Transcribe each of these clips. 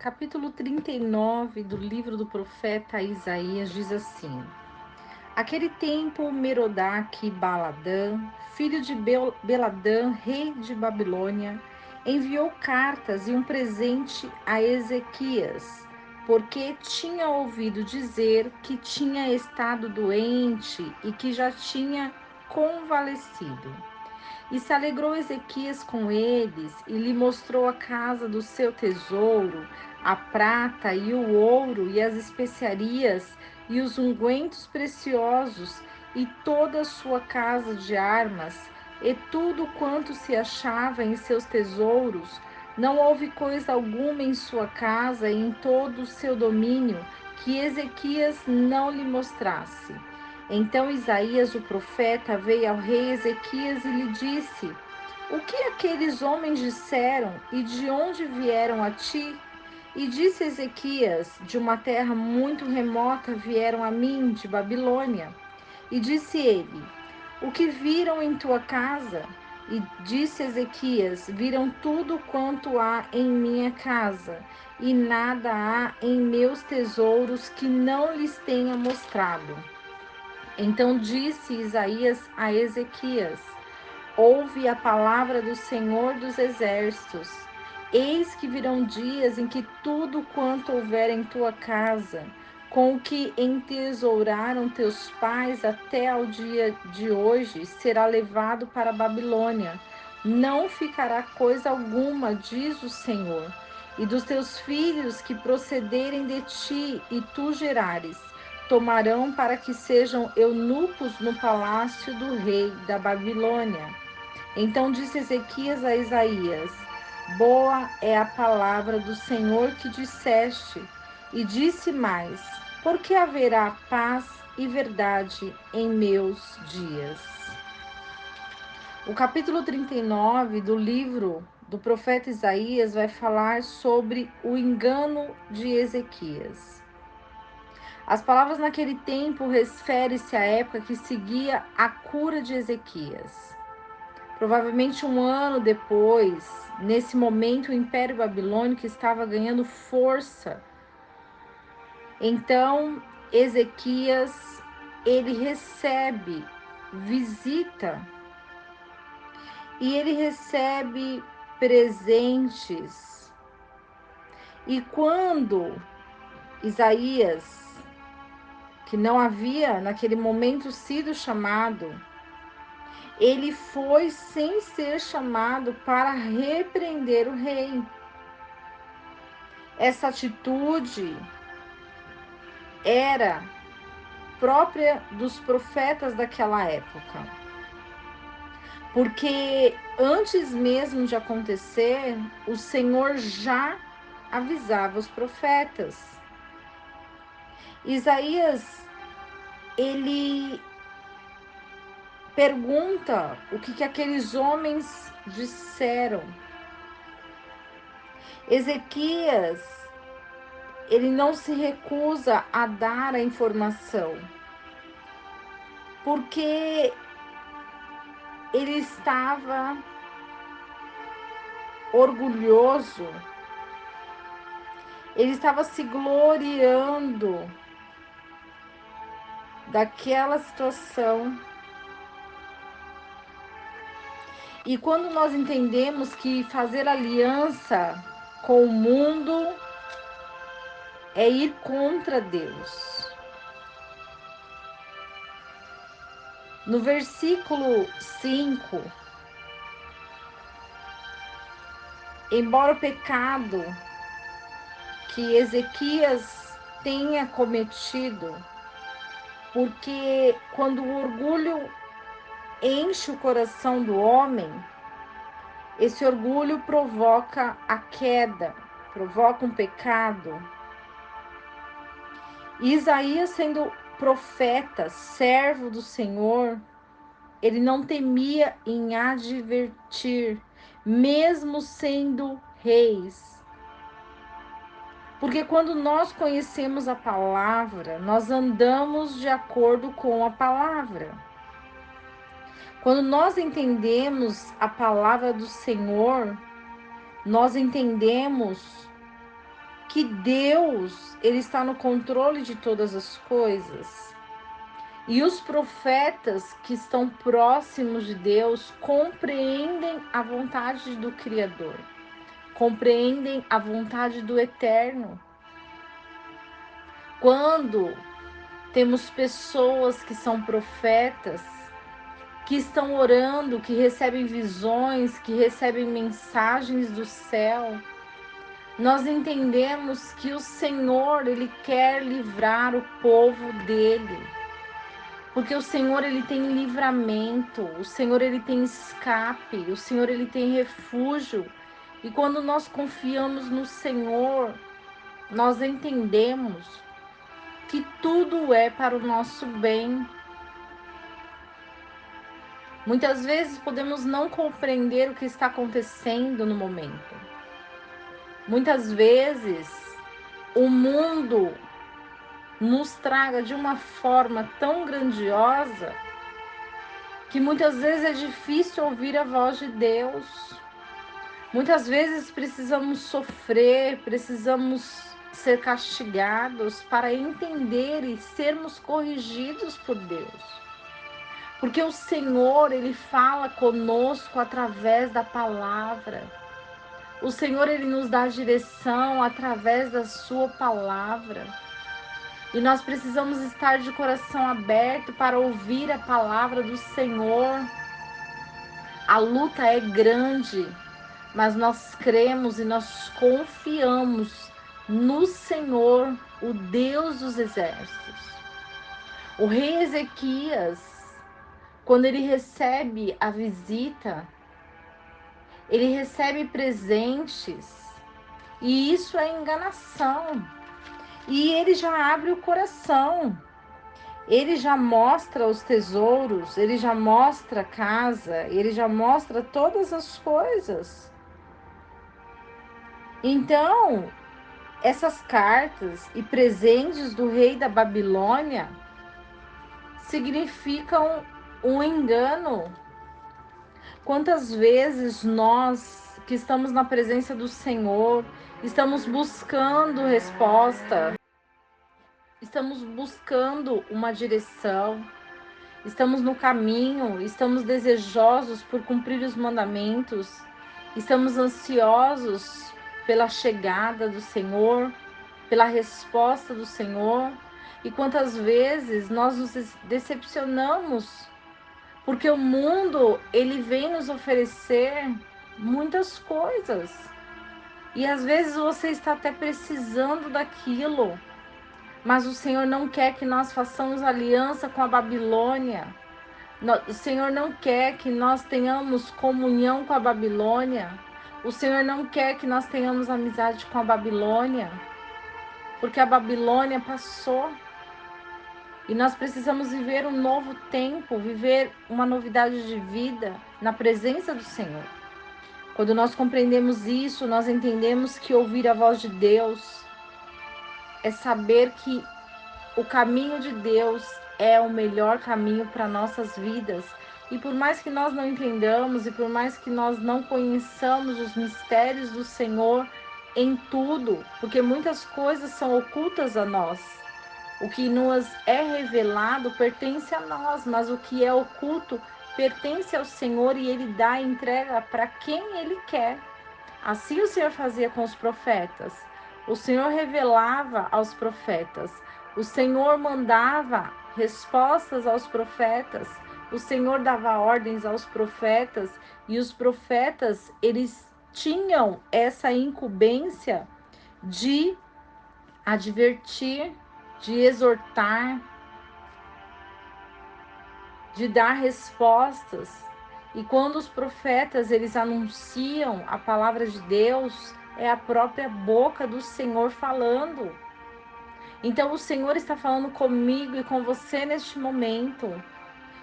capítulo 39 do livro do profeta Isaías diz assim: Aquele tempo, Merodach-Baladã, filho de Beladã, rei de Babilônia, enviou cartas e um presente a Ezequias, porque tinha ouvido dizer que tinha estado doente e que já tinha convalescido. E se alegrou Ezequias com eles, e lhe mostrou a casa do seu tesouro, a prata e o ouro, e as especiarias, e os ungüentos preciosos, e toda a sua casa de armas, e tudo quanto se achava em seus tesouros. Não houve coisa alguma em sua casa e em todo o seu domínio que Ezequias não lhe mostrasse. Então Isaías, o profeta, veio ao rei Ezequias e lhe disse: O que aqueles homens disseram e de onde vieram a ti? E disse Ezequias: De uma terra muito remota vieram a mim, de Babilônia. E disse ele: O que viram em tua casa? E disse Ezequias: Viram tudo quanto há em minha casa, e nada há em meus tesouros que não lhes tenha mostrado. Então disse Isaías a Ezequias: Ouve a palavra do Senhor dos Exércitos. Eis que virão dias em que tudo quanto houver em tua casa, com o que entesouraram teus pais até ao dia de hoje, será levado para a Babilônia. Não ficará coisa alguma, diz o Senhor. E dos teus filhos que procederem de ti e tu gerares, tomarão para que sejam eunucos no palácio do rei da Babilônia. Então disse Ezequias a Isaías: Boa é a palavra do Senhor que disseste. E disse mais: Porque haverá paz e verdade em meus dias. O capítulo 39 do livro do profeta Isaías vai falar sobre o engano de Ezequias. As palavras naquele tempo refere-se à época que seguia a cura de Ezequias. Provavelmente um ano depois, nesse momento, o Império Babilônico estava ganhando força. Então, Ezequias, ele recebe visita e ele recebe presentes. E quando Isaías, que não havia naquele momento sido chamado, ele foi sem ser chamado para repreender o rei. Essa atitude era própria dos profetas daquela época, porque antes mesmo de acontecer, o Senhor já avisava os profetas. Isaías, ele pergunta o que aqueles homens disseram. Ezequias, ele não se recusa a dar a informação, porque ele estava orgulhoso, ele estava se gloriando daquela situação. E quando nós entendemos que fazer aliança com o mundo é ir contra Deus. No versículo 5, embora o pecado que Ezequias tenha cometido, porque quando o orgulho enche o coração do homem, esse orgulho provoca a queda, provoca um pecado. E Isaías, sendo profeta, servo do Senhor, ele não temia em advertir, mesmo sendo reis. Porque quando nós conhecemos a palavra, nós andamos de acordo com a palavra. Quando nós entendemos a palavra do Senhor, nós entendemos que Deus, ele está no controle de todas as coisas. E os profetas que estão próximos de Deus compreendem a vontade do Criador, compreendem a vontade do Eterno. Quando temos pessoas que são profetas, que estão orando, que recebem visões, que recebem mensagens do céu, nós entendemos que o Senhor, ele quer livrar o povo dele. Porque o Senhor, ele tem livramento, o Senhor, ele tem escape, o Senhor, ele tem refúgio. E quando nós confiamos no Senhor, nós entendemos que tudo é para o nosso bem. Muitas vezes podemos não compreender o que está acontecendo no momento. Muitas vezes o mundo nos traga de uma forma tão grandiosa que muitas vezes é difícil ouvir a voz de Deus. Muitas vezes precisamos sofrer, precisamos ser castigados para entender e sermos corrigidos por Deus. Porque o Senhor, ele fala conosco através da palavra. O Senhor, ele nos dá direção através da sua palavra. E nós precisamos estar de coração aberto para ouvir a palavra do Senhor. A luta é grande, mas nós cremos e nós confiamos no Senhor, o Deus dos exércitos. O rei Ezequias, quando ele recebe a visita, ele recebe presentes, e isso é enganação. E ele já abre o coração, ele já mostra os tesouros, ele já mostra a casa, ele já mostra todas as coisas. Então, essas cartas e presentes do rei da Babilônia significam um engano. Quantas vezes nós que estamos na presença do Senhor, estamos buscando resposta, estamos buscando uma direção, estamos no caminho, estamos desejosos por cumprir os mandamentos, estamos ansiosos pela chegada do Senhor, pela resposta do Senhor. E quantas vezes nós nos decepcionamos, porque o mundo, ele vem nos oferecer muitas coisas. E às vezes você está até precisando daquilo, mas o Senhor não quer que nós façamos aliança com a Babilônia. O Senhor não quer que nós tenhamos comunhão com a Babilônia. O Senhor não quer que nós tenhamos amizade com a Babilônia, porque a Babilônia passou. E nós precisamos viver um novo tempo, viver uma novidade de vida na presença do Senhor. Quando nós compreendemos isso, nós entendemos que ouvir a voz de Deus é saber que o caminho de Deus é o melhor caminho para nossas vidas. E por mais que nós não entendamos e por mais que nós não conheçamos os mistérios do Senhor em tudo, porque muitas coisas são ocultas a nós. O que nos é revelado pertence a nós, mas o que é oculto pertence ao Senhor e Ele dá e entrega para quem Ele quer. Assim o Senhor fazia com os profetas. O Senhor revelava aos profetas. O Senhor mandava respostas aos profetas. O Senhor dava ordens aos profetas. E os profetas, eles tinham essa incumbência de advertir, de exortar, de dar respostas. E quando os profetas, eles anunciam a palavra de Deus, é a própria boca do Senhor falando. Então o Senhor está falando comigo e com você neste momento,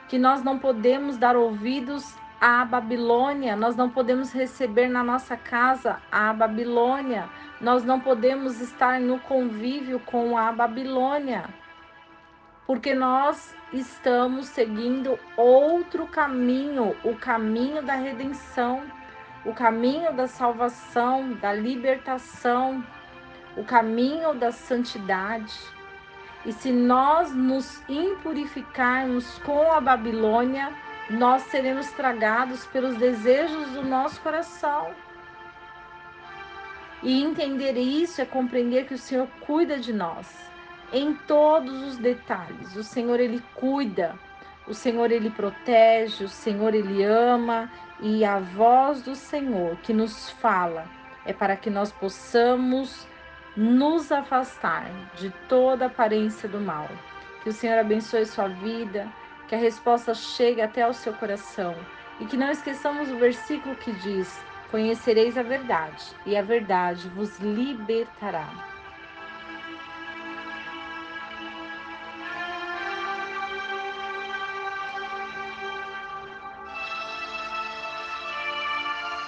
que nós não podemos dar ouvidos à Babilônia, nós não podemos receber na nossa casa a Babilônia, nós não podemos estar no convívio com a Babilônia, porque nós estamos seguindo outro caminho, o caminho da redenção, o caminho da salvação, da libertação, o caminho da santidade. E se nós nos impurificarmos com a Babilônia, nós seremos tragados pelos desejos do nosso coração. E entender isso é compreender que o Senhor cuida de nós em todos os detalhes. O Senhor, Ele cuida, o Senhor, Ele protege, o Senhor, Ele ama, e a voz do Senhor que nos fala é para que nós possamos nos afastar de toda aparência do mal. Que o Senhor abençoe sua vida, que a resposta chegue até o seu coração e que não esqueçamos o versículo que diz: conhecereis a verdade, e a verdade vos libertará.